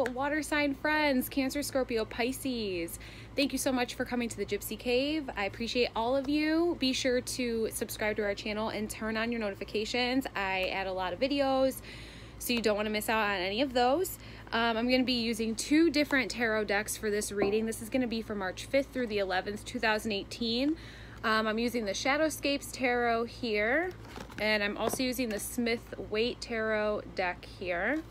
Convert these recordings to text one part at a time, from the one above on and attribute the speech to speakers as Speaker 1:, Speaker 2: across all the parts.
Speaker 1: Hello, water sign friends, Cancer, Scorpio, Pisces. Thank you so much for coming to the Gypsy Cave. I appreciate all of you. Be sure to subscribe to our channel and turn on your notifications. I add a lot of videos, so you don't want to miss out on any of those. I'm going to be using two different tarot decks for this reading. This is going to be for March 5th through the 11th, 2018. I'm using the Shadowscapes Tarot here, and I'm also using the Smith-Waite Tarot deck here.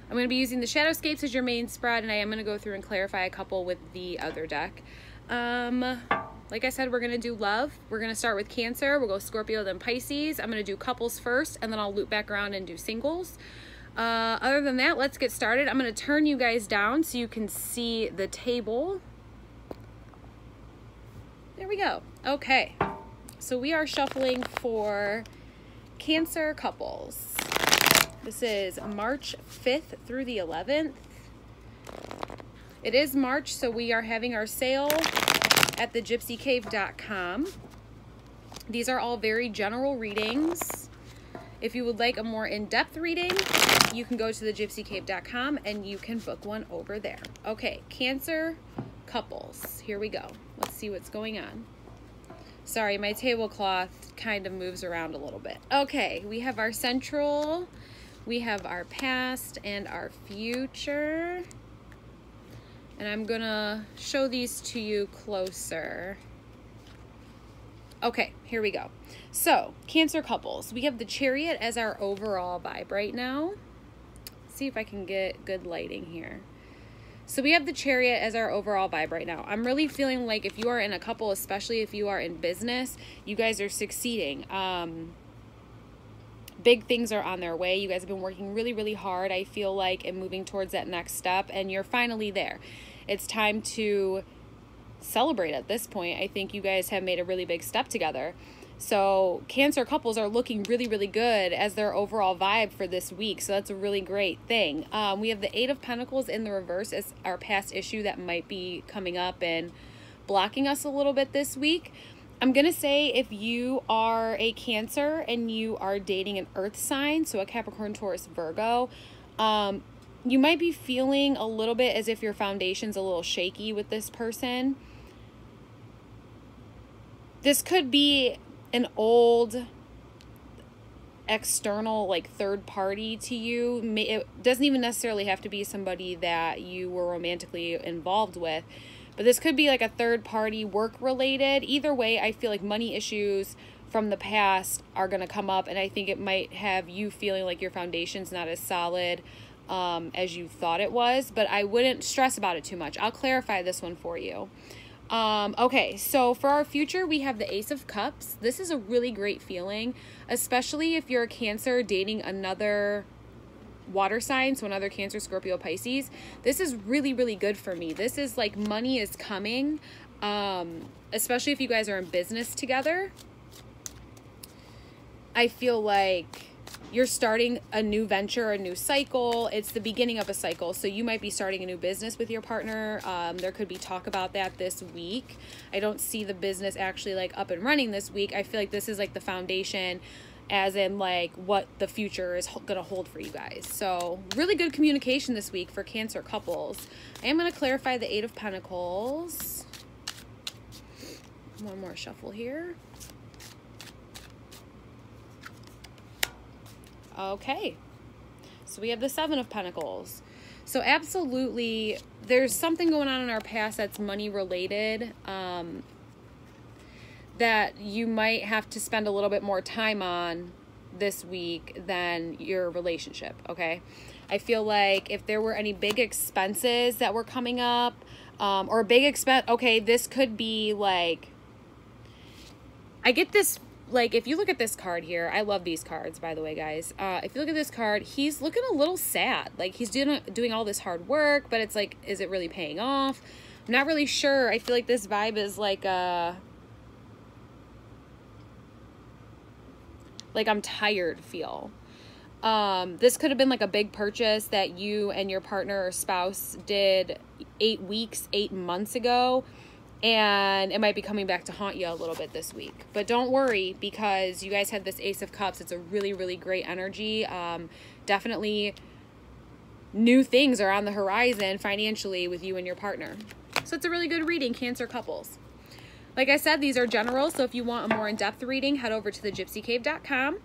Speaker 1: I'm going to be using the Shadowscapes as your main spread, and I am going to go through and clarify a couple with the other deck. Like I said, we're going to do love. We're going to start with Cancer. We'll go Scorpio, then Pisces. I'm going to do couples first, and then I'll loop back around and do singles. Other than that, let's get started. I'm going to turn you guys down so you can see the table. There we go. Okay, so we are shuffling for Cancer couples. This is March 5th through the 11th. It is March, so we are having our sale at the GypsyCave.com. These are all very general readings. If you would like a more in-depth reading, you can go to the GypsyCave.com and you can book one over there. Okay, Cancer couples. Here we go. Let's see what's going on. Sorry, my tablecloth kind of moves around a little bit. Okay, we have our central, we have our past and our future. And I'm gonna show these to you closer. Okay, here we go. So, Cancer couples, we have the Chariot as our overall vibe right now. Let's see if I can get good lighting here. So we have the Chariot as our overall vibe right now. I'm really feeling like if you are in a couple, especially if you are in business, you guys are succeeding. Big things are on their way. You guys have been working really, really hard, I feel like, and moving towards that next step, and you're finally there. It's time to celebrate at this point. I think you guys have made a really big step together. So Cancer couples are looking really, really good as their overall vibe for this week. So that's a really great thing. We have the Eight of Pentacles in the reverse as our past issue that might be coming up and blocking us a little bit this week. I'm going to say if you are a Cancer and you are dating an earth sign, so a Capricorn, Taurus, Virgo, you might be feeling a little bit as if your foundation's a little shaky with this person. This could be an old external, like, third party to you. It doesn't even necessarily have to be somebody that you were romantically involved with, but this could be like a third party, work related. Either way, I feel like money issues from the past are going to come up, and I think it might have you feeling like your foundation's not as solid as you thought it was, but I wouldn't stress about it too much. I'll clarify this one for you. Okay, so for our future, we have the Ace of Cups. This is a really great feeling, especially if you're a Cancer dating another water sign, so another Cancer, Scorpio, Pisces. This is really, really good for me. This is like money is coming, especially if you guys are in business together. I feel like you're starting a new venture, a new cycle. It's the beginning of a cycle. So you might be starting a new business with your partner. There could be talk about that this week. I don't see the business actually like up and running this week. I feel like this is like the foundation, as in like what the future is going to hold for you guys. So really good communication this week for Cancer couples. I am going to clarify the Eight of Pentacles. One more shuffle here. Okay, so we have the Seven of Pentacles. So absolutely, there's something going on in our past that's money related, that you might have to spend a little bit more time on this week than your relationship, okay? I feel like if there were any big expenses that were coming up, or big expense, okay, this could be like, I get this. Like, if you look at this card here, I love these cards, by the way, guys. If you look at this card, he's looking a little sad. Like, he's doing all this hard work, but it's like, is it really paying off? I'm not really sure. I feel like this vibe is like I'm tired feel. This could have been like a big purchase that you and your partner or spouse did 8 weeks, 8 months ago. And it might be coming back to haunt you a little bit this week. But don't worry, because you guys had this Ace of Cups. It's a really, really great energy. Definitely new things are on the horizon financially with you and your partner. So it's a really good reading, Cancer couples. Like I said, these are general, so if you want a more in-depth reading, head over to the GypsyCave.com.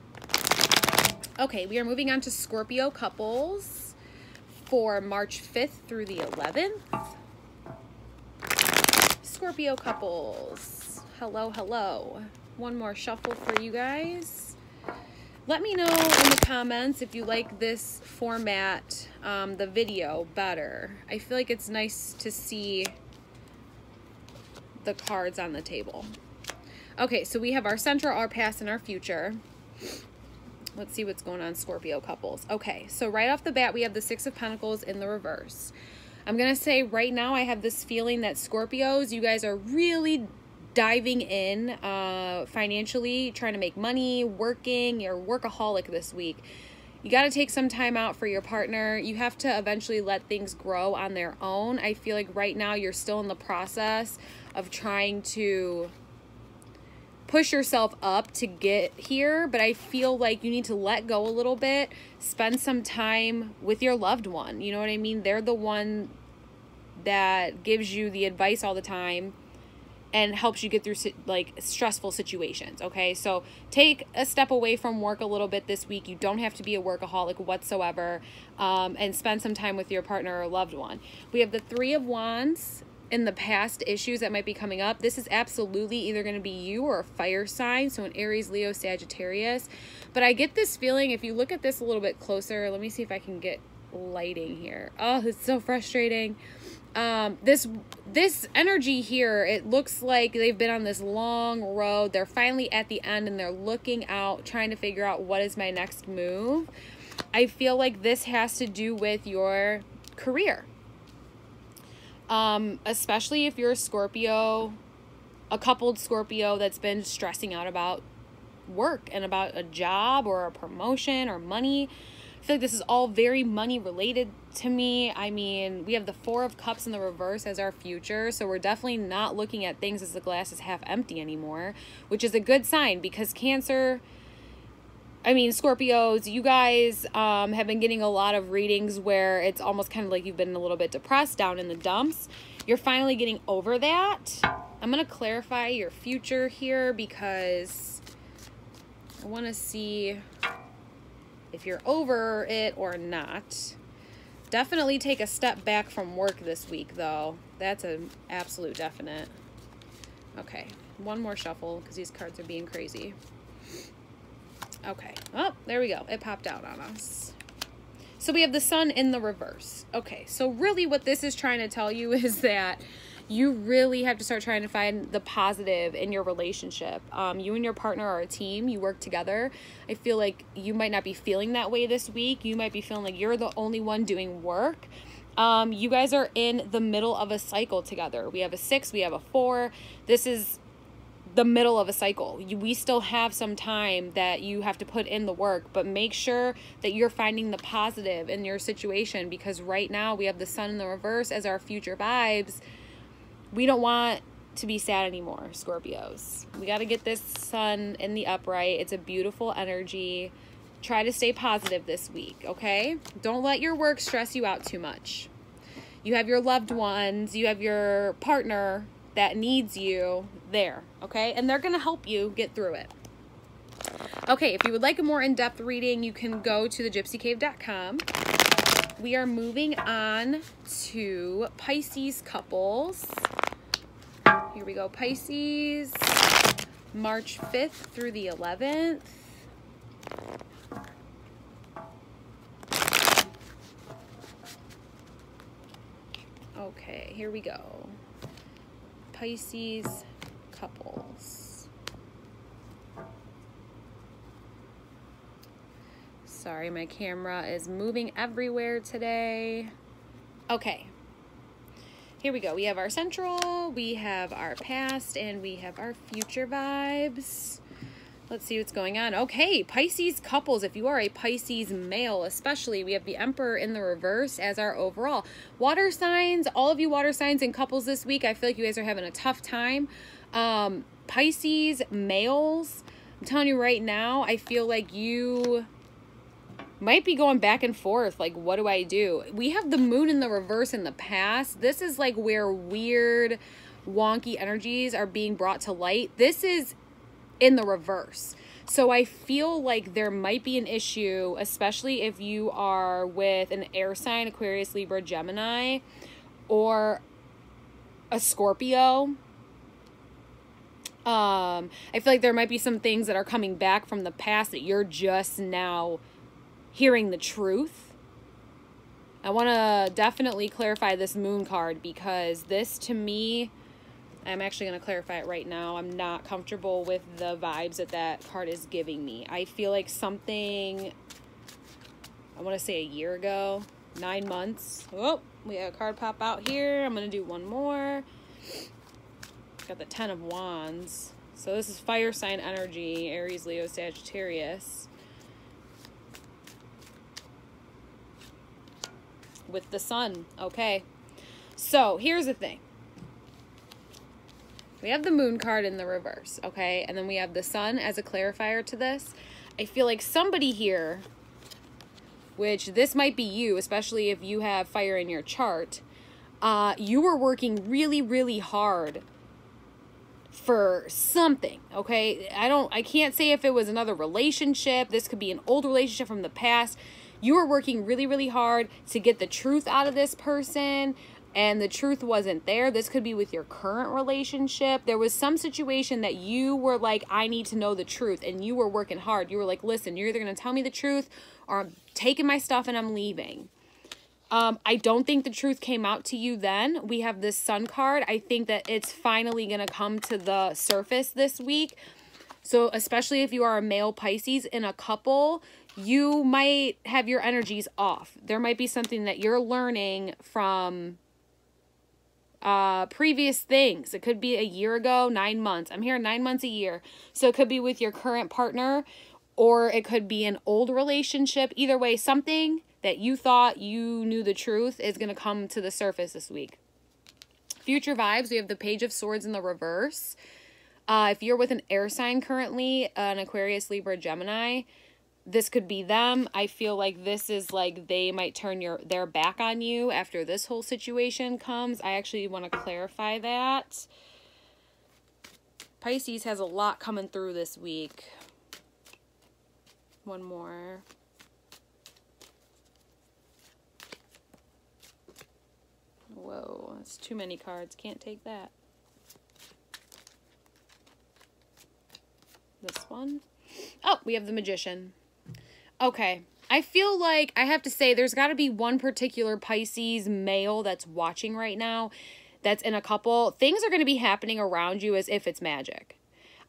Speaker 1: Okay, we are moving on to Scorpio couples for March 5th through the 11th. Scorpio couples, hello, hello. One more shuffle for you guys. Let me know in the comments if you like this format, the video, better. I feel like it's nice to see the cards on the table. Okay, so we have our central, our past, and our future. Let's see what's going on, Scorpio couples. Okay, so right off the bat, we have the Six of Pentacles in the reverse. I'm going to say right now, I have this feeling that Scorpios, you guys are really diving in financially, trying to make money, working. You're workaholic this week. You got to take some time out for your partner. You have to eventually let things grow on their own. I feel like right now you're still in the process of trying to push yourself up to get here, but I feel like you need to let go a little bit, spend some time with your loved one. You know what I mean? They're the one that gives you the advice all the time and helps you get through like stressful situations. Okay, so take a step away from work a little bit this week. You don't have to be a workaholic whatsoever, and spend some time with your partner or loved one. We have the Three of Wands in the past issues that might be coming up. This is absolutely either going to be you or a fire sign, so an Aries, Leo, Sagittarius. But I get this feeling, if you look at this a little bit closer, let me see if I can get lighting here. Oh, it's so frustrating. This energy here, it looks like they've been on this long road. They're finally at the end and they're looking out, trying to figure out what is my next move. I feel like this has to do with your career. Especially if you're a Scorpio, a coupled Scorpio that's been stressing out about work and about a job or a promotion or money. I feel like this is all very money related to me. I mean, we have the Four of Cups in the reverse as our future, so we're definitely not looking at things as the glass is half empty anymore, which is a good sign because Scorpios, you guys have been getting a lot of readings where it's almost kind of like you've been a little bit depressed, down in the dumps. You're finally getting over that. I'm going to clarify your future here because I want to see if you're over it or not. Definitely take a step back from work this week, though. That's an absolute definite. Okay, one more shuffle because these cards are being crazy. Okay. Oh, there we go. It popped out on us. So we have the Sun in the reverse. Okay. So really what this is trying to tell you is that you really have to start trying to find the positive in your relationship. You and your partner are a team. You work together. I feel like you might not be feeling that way this week. You might be feeling like you're the only one doing work. You guys are in the middle of a cycle together. We have a 6. We have a 4. This is the middle of a cycle. We still have some time that you have to put in the work, but make sure that you're finding the positive in your situation, because right now we have the Sun in the reverse as our future vibes. We don't want to be sad anymore, Scorpios. We got to get this Sun in the upright. It's a beautiful energy. Try to stay positive this week, okay? Don't let your work stress you out too much. You have your loved ones, you have your partner that needs you there, okay? And they're going to help you get through it. Okay, if you would like a more in-depth reading, you can go to the GypsyCave.com. We are moving on to Pisces couples. Here we go, Pisces, March 5th through the 11th. Okay, here we go. Pisces couples. Sorry, my camera is moving everywhere today. Okay. Here we go. We have our central, we have our past, and we have our future vibes. Let's see what's going on. Okay, Pisces couples, if you are a Pisces male especially, we have the Emperor in the reverse as our overall. Water signs, all of you water signs and couples this week, I feel like you guys are having a tough time. Pisces males, I'm telling you right now, I feel like you might be going back and forth. Like, what do I do? We have the moon in the reverse in the past. This is like where weird, wonky energies are being brought to light. This is in the reverse. So I feel like there might be an issue, especially if you are with an air sign, Aquarius, Libra, Gemini, or a Scorpio. I feel like there might be some things that are coming back from the past that you're just now hearing the truth. I want to definitely clarify this moon card, because this, to me, I'm actually going to clarify it right now. I'm not comfortable with the vibes that that card is giving me. I feel like something, I want to say a year ago, 9 months. Oh, we have a card pop out here. I'm going to do one more. Got the 10 of Wands. So this is fire sign energy, Aries, Leo, Sagittarius. With the sun. Okay. So here's the thing. We have the moon card in the reverse, okay? And then we have the sun as a clarifier to this. I feel like somebody here, which this might be you, especially if you have fire in your chart, you were working really, really hard for something, okay? I can't say if it was another relationship. This could be an old relationship from the past. You were working really, really hard to get the truth out of this person, and the truth wasn't there. This could be with your current relationship. There was some situation that you were like, I need to know the truth, and you were working hard. You were like, listen, you're either going to tell me the truth or I'm taking my stuff and I'm leaving. I don't think the truth came out to you then. We have this sun card. I think that it's finally going to come to the surface this week. So especially if you are a male Pisces in a couple, you might have your energies off. There might be something that you're learning from previous things. It could be a year ago, 9 months. I'm here 9 months, a year. So it could be with your current partner, or it could be an old relationship. Either way, something that you thought you knew the truth is going to come to the surface this week. Future vibes, we have the Page of Swords in the reverse. If you're with an air sign currently, an Aquarius, Libra, Gemini, this could be them. I feel like this is like they might turn their back on you after this whole situation comes. I actually want to clarify that. Pisces has a lot coming through this week. One more. Whoa, that's too many cards. Can't take that. This one. Oh, we have the Magician. Okay. I feel like I have to say there's got to be one particular Pisces male that's watching right now that's in a couple. Things are going to be happening around you as if it's magic.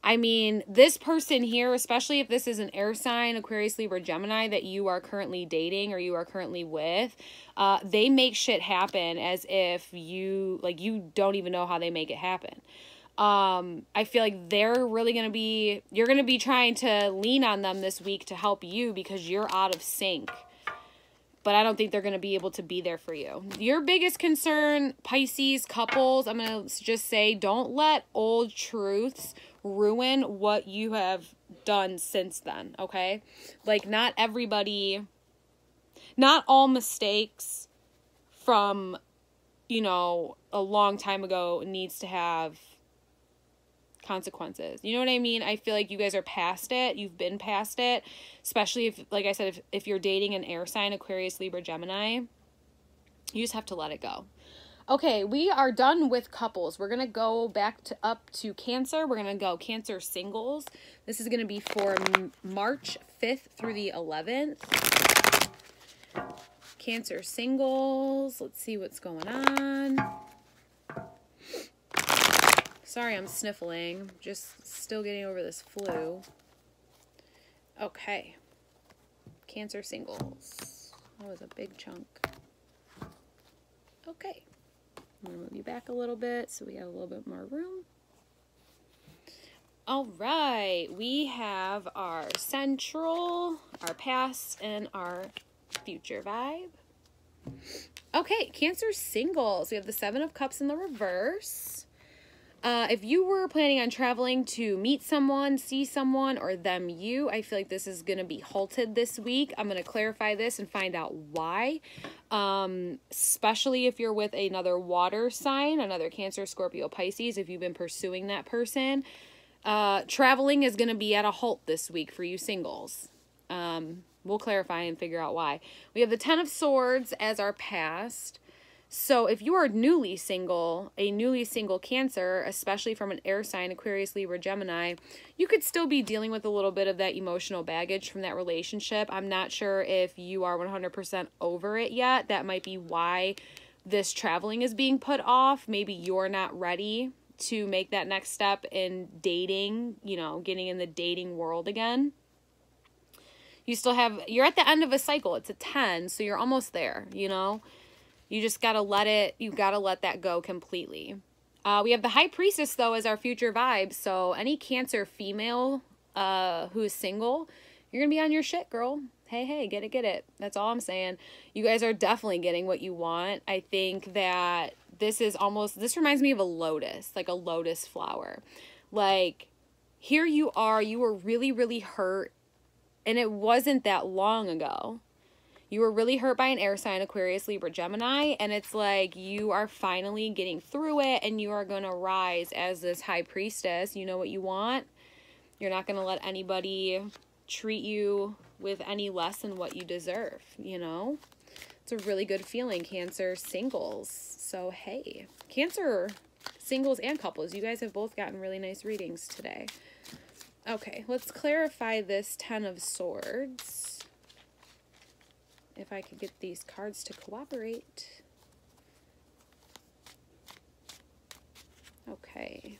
Speaker 1: I mean, this person here, especially if this is an air sign, Aquarius, Libra, Gemini, that you are currently dating or you are currently with, they make shit happen as if you don't even know how they make it happen. I feel like they're really going to be, you're going to be trying to lean on them this week to help you because you're out of sync. But I don't think they're going to be able to be there for you. Your biggest concern, Pisces couples, I'm going to just say, don't let old truths ruin what you have done since then, okay? Like, not all mistakes from, you know, a long time ago needs to have consequences. You know what I mean? I feel like you guys are past it. You've been past it. Especially if, like I said, if you're dating an air sign, Aquarius, Libra, Gemini, you just have to let it go. Okay, we are done with couples. We're going to go back up to Cancer. We're going to go Cancer Singles. This is going to be for March 5th through the 11th. Cancer Singles. Let's see what's going on. Sorry, I'm sniffling. Just still getting over this flu. Okay. Cancer Singles. That was a big chunk. Okay. I'm going to move you back a little bit so we have a little bit more room. All right. We have our central, our past, and our future vibe. Okay. Cancer Singles. We have the 7 of Cups in the reverse. If you were planning on traveling to meet someone, see someone, or them you, I feel like this is going to be halted this week. I'm going to clarify this and find out why. Especially if you're with another water sign, another Cancer, Scorpio, Pisces, if you've been pursuing that person. Traveling is going to be at a halt this week for you singles. We'll clarify and figure out why. We have the Ten of Swords as our past. So if you are newly single, a newly single Cancer, especially from an air sign, Aquarius, Libra, Gemini, you could still be dealing with a little bit of that emotional baggage from that relationship. I'm not sure if you are 100% over it yet. That might be why this traveling is being put off. Maybe you're not ready to make that next step in dating, you know, getting in the dating world again. You still have, you're at the end of a cycle. It's a 10, so you're almost there, you know. You just got to let it, you got to let that go completely. We have the High Priestess, though, as our future vibe. So any Cancer female who is single, you're going to be on your shit, girl. Hey, get it. That's all I'm saying. You guys are definitely getting what you want. I think that this is almost, this reminds me of a lotus, like a lotus flower. Like, here you are, you were really, really hurt, and it wasn't that long ago. You were really hurt by an air sign, Aquarius, Libra, Gemini, and it's like you are finally getting through it, and you are going to rise as this High Priestess. You know what you want. You're not going to let anybody treat you with any less than what you deserve, you know? It's a really good feeling, Cancer singles. So, hey, Cancer singles and couples, you guys have both gotten really nice readings today. Okay, let's clarify this Ten of Swords. If I could get these cards to cooperate. Okay.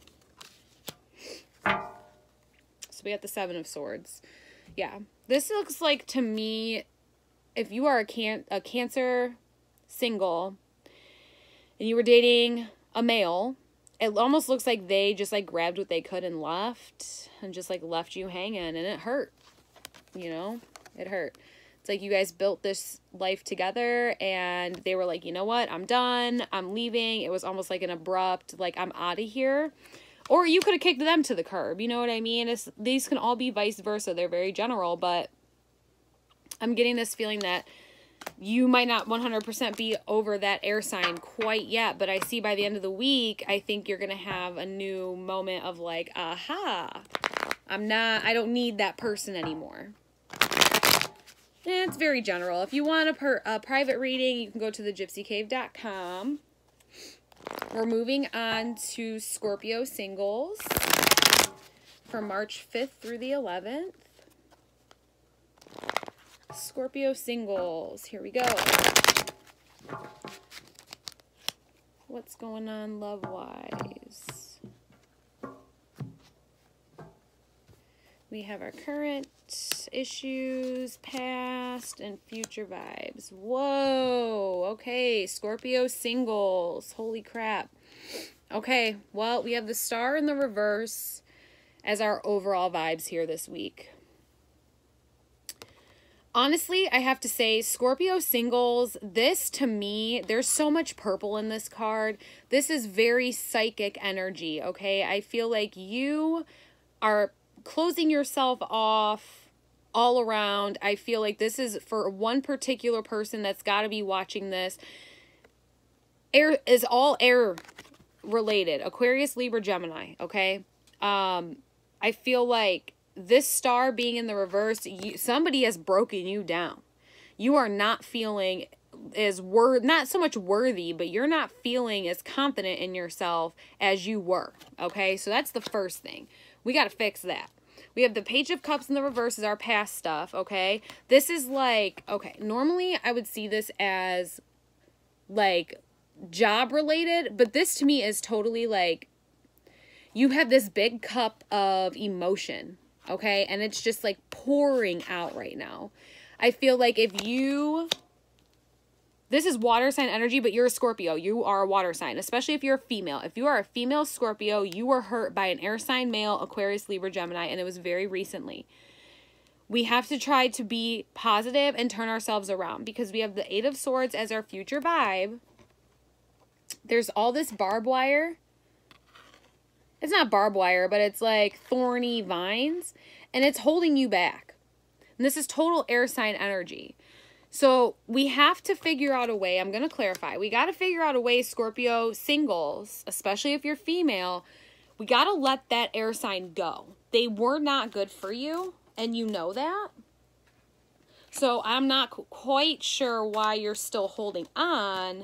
Speaker 1: So we got the Seven of Swords. Yeah. This looks like, to me, if you are a Cancer single and you were dating a male, it almost looks like they just like grabbed what they could and left, and just like left you hanging, and it hurt. You know? It hurt. It's like you guys built this life together, and they were like, you know what? I'm done. I'm leaving. It was almost like an abrupt, like, I'm out of here. Or you could have kicked them to the curb. You know what I mean? These can all be vice versa. They're very general, but I'm getting this feeling that you might not 100% be over that air sign quite yet, but I see by the end of the week, I think you're going to have a new moment of like, aha, I don't need that person anymore. It's very general. If you want a private reading, you can go to GypsyCave.com. We're moving on to Scorpio Singles from March 5th through the 11th. Scorpio Singles. Here we go. What's going on love-wise? We have our current issues, past, and future vibes. Whoa. Okay, Scorpio Singles. Holy crap. Okay, well, we have the Star in the reverse as our overall vibes here this week. Honestly, I have to say, Scorpio Singles, this to me, there's so much purple in this card. This is very psychic energy, okay? I feel like you are closing yourself off all around. I feel like this is for one particular person that's got to be watching this. Air is all air related. Aquarius, Libra, Gemini, okay? I feel like this star being in the reverse, somebody has broken you down. You are not feeling as not so much worthy, but you're not feeling as confident in yourself as you were, okay? So that's the first thing. We got to fix that. We have the Page of Cups in the reverse as our past stuff, okay? This is like, okay, normally I would see this as like job related, but this to me is totally like you have this big cup of emotion, okay? And it's just like pouring out right now. I feel like if you, this is water sign energy, but you're a Scorpio. You are a water sign, especially if you're a female. If you are a female Scorpio, you were hurt by an air sign male, Aquarius, Libra, Gemini, and it was very recently. We have to try to be positive and turn ourselves around because we have the Eight of Swords as our future vibe. There's all this barbed wire. it's not barbed wire, but it's like thorny vines, and it's holding you back. And this is total air sign energy. So we have to figure out a way. I'm going to clarify. We got to figure out a way, Scorpio singles, especially if you're female, we got to let that air sign go. They were not good for you, and you know that. So I'm not quite sure why you're still holding on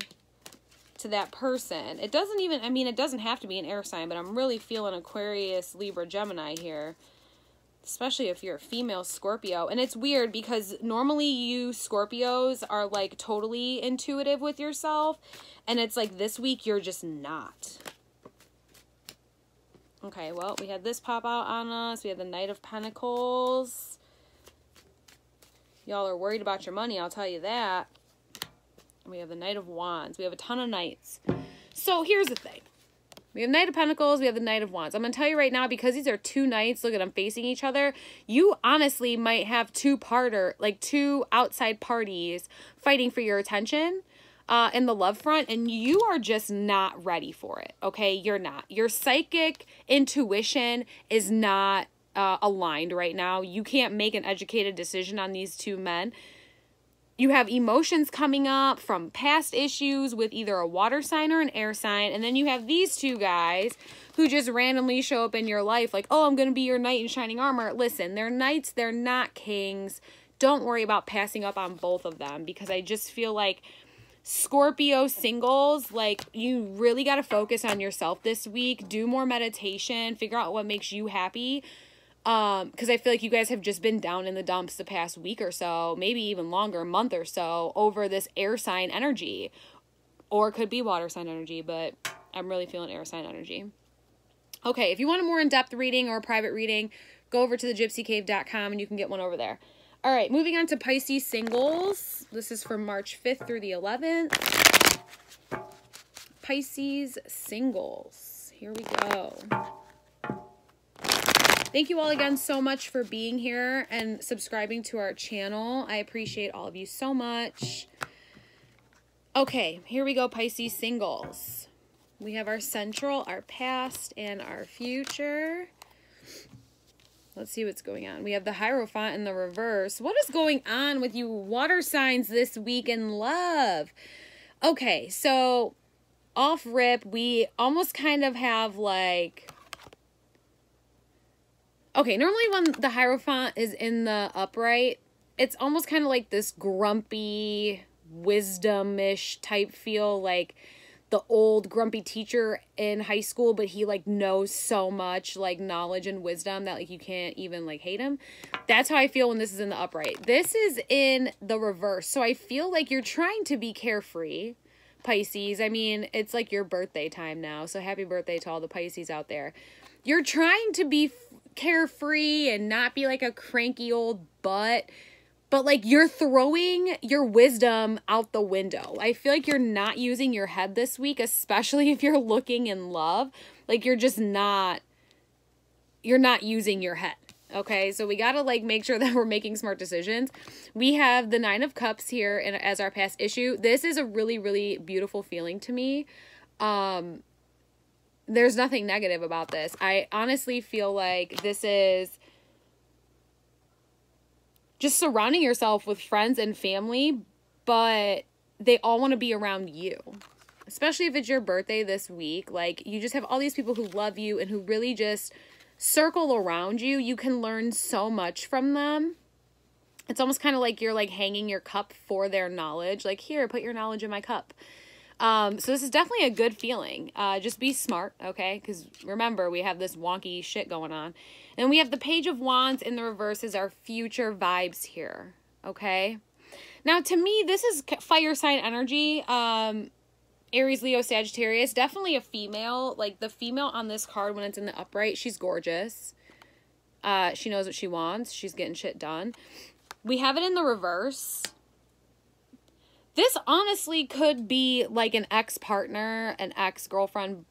Speaker 1: to that person. It doesn't even, I mean, it doesn't have to be an air sign, but I'm really feeling Aquarius, Libra, Gemini here. Especially if you're a female Scorpio. And it's weird because normally you Scorpios are like totally intuitive with yourself. And it's like this week you're just not. Okay, well, we had this pop out on us. We had the Knight of Pentacles. Y'all are worried about your money, I'll tell you that. We have the Knight of Wands. We have a ton of Knights. So here's the thing. We have Knight of Pentacles, we have the Knight of Wands. I'm going to tell you right now, because these are two Knights, look at them facing each other, you honestly might have two outside parties fighting for your attention in the love front, and you are just not ready for it, okay? You're not. Your psychic intuition is not aligned right now. You can't make an educated decision on these two men. You have emotions coming up from past issues with either a water sign or an air sign. And then you have these two guys who just randomly show up in your life like, oh, I'm going to be your knight in shining armor. Listen, they're knights. They're not kings. Don't worry about passing up on both of them, because I just feel like Scorpio singles, like, you really got to focus on yourself this week. Do more meditation. Figure out what makes you happy. Because I feel like you guys have just been down in the dumps the past week or so, maybe even longer, a month or so, over this air sign energy. Or it could be water sign energy, but I'm really feeling air sign energy. Okay, if you want a more in-depth reading or a private reading, go over to the GypsyCave.com and you can get one over there. All right, moving on to Pisces Singles. This is from March 5th through the 11th. Pisces Singles. Here we go. Thank you all again so much for being here and subscribing to our channel. I appreciate all of you so much. Okay, here we go, Pisces Singles. We have our central, our past, and our future. Let's see what's going on. We have the Hierophant in the reverse. What is going on with you water signs this week in love? Okay, so off rip, we almost kind of have like... Okay, normally when the Hierophant is in the upright, it's almost kind of like this grumpy, wisdom-ish type feel, like the old grumpy teacher in high school, but he like knows so much like knowledge and wisdom that like you can't even like hate him. That's how I feel when this is in the upright. This is in the reverse, so I feel like you're trying to be carefree, Pisces. I mean, it's like your birthday time now, so happy birthday to all the Pisces out there. You're trying to be carefree and not be like a cranky old butt, but like you're throwing your wisdom out the window. I feel like you're not using your head this week, especially if you're looking in love. Like you're not using your head. Okay, so we gotta like make sure that we're making smart decisions. We have the Nine of Cups here as our past issue. This is a really, really beautiful feeling to me. There's nothing negative about this. I honestly feel like this is just surrounding yourself with friends and family, but they all want to be around you. Especially if it's your birthday this week. Like, you just have all these people who love you and who really just circle around you. You can learn so much from them. It's almost kind of like you're like hanging your cup for their knowledge. Like, here, put your knowledge in my cup. So this is definitely a good feeling. Just be smart, okay? Because remember, we have this wonky shit going on. And we have the Page of Wands in the reverse as our future vibes here, okay? Now, to me, this is fire sign energy. Aries, Leo, Sagittarius. Definitely a female. Like, the female on this card, when it's in the upright, she's gorgeous. She knows what she wants. She's getting shit done. We have it in the reverse. This honestly could be like an ex-partner, an ex-girlfriend,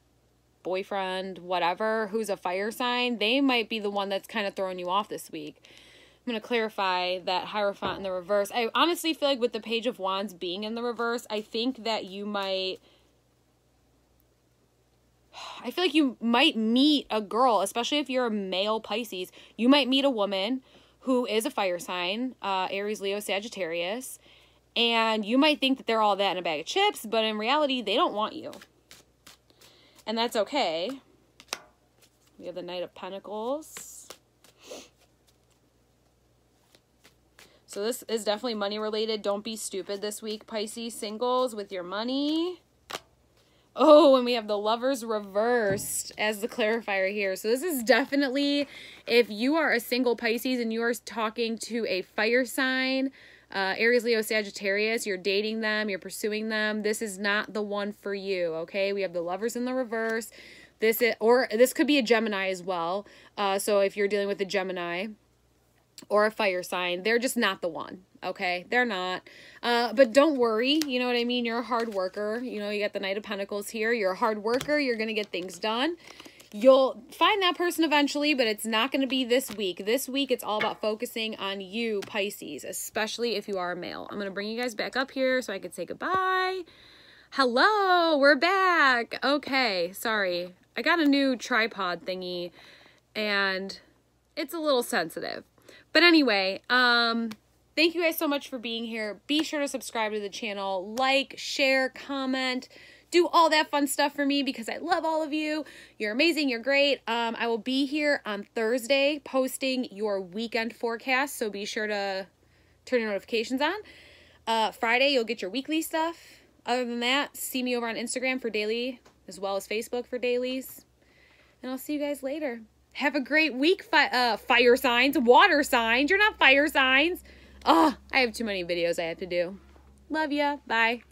Speaker 1: boyfriend, whatever, who's a fire sign. They might be the one that's kind of throwing you off this week. I'm going to clarify that Hierophant in the reverse. I honestly feel like with the Page of Wands being in the reverse, I think that you might I feel like you might meet a girl, especially if you're a male Pisces. You might meet a woman who is a fire sign, Aries, Leo, Sagittarius. And you might think that they're all that in a bag of chips, but in reality, they don't want you. And that's okay. We have the Knight of Pentacles. So this is definitely money related. Don't be stupid this week, Pisces singles, with your money. Oh, and we have the Lovers reversed as the clarifier here. So this is definitely, if you are a single Pisces and you are talking to a fire sign, Aries, Leo, Sagittarius, you're dating them, you're pursuing them, this is not the one for you, okay? We have the Lovers in the reverse. This could be a Gemini as well. So if you're dealing with a Gemini or a fire sign, they're just not the one, okay? They're not. But don't worry, you know what I mean? You're a hard worker. You know, you got the Knight of Pentacles here. You're a hard worker. You're going to get things done. You'll find that person eventually, but it's not going to be this week. This week, it's all about focusing on you, Pisces, especially if you are a male. I'm going to bring you guys back up here so I can say goodbye. Hello, we're back. Okay, sorry. I got a new tripod thingy, and it's a little sensitive. But anyway, thank you guys so much for being here. Be sure to subscribe to the channel, like, share, comment, do all that fun stuff for me because I love all of you. You're amazing. You're great. I will be here on Thursday posting your weekend forecast, so be sure to turn your notifications on. Friday, you'll get your weekly stuff. Other than that, see me over on Instagram for daily as well as Facebook for dailies. And I'll see you guys later. Have a great week, fire signs, water signs. You're not fire signs. Oh, I have too many videos I have to do. Love ya. Bye.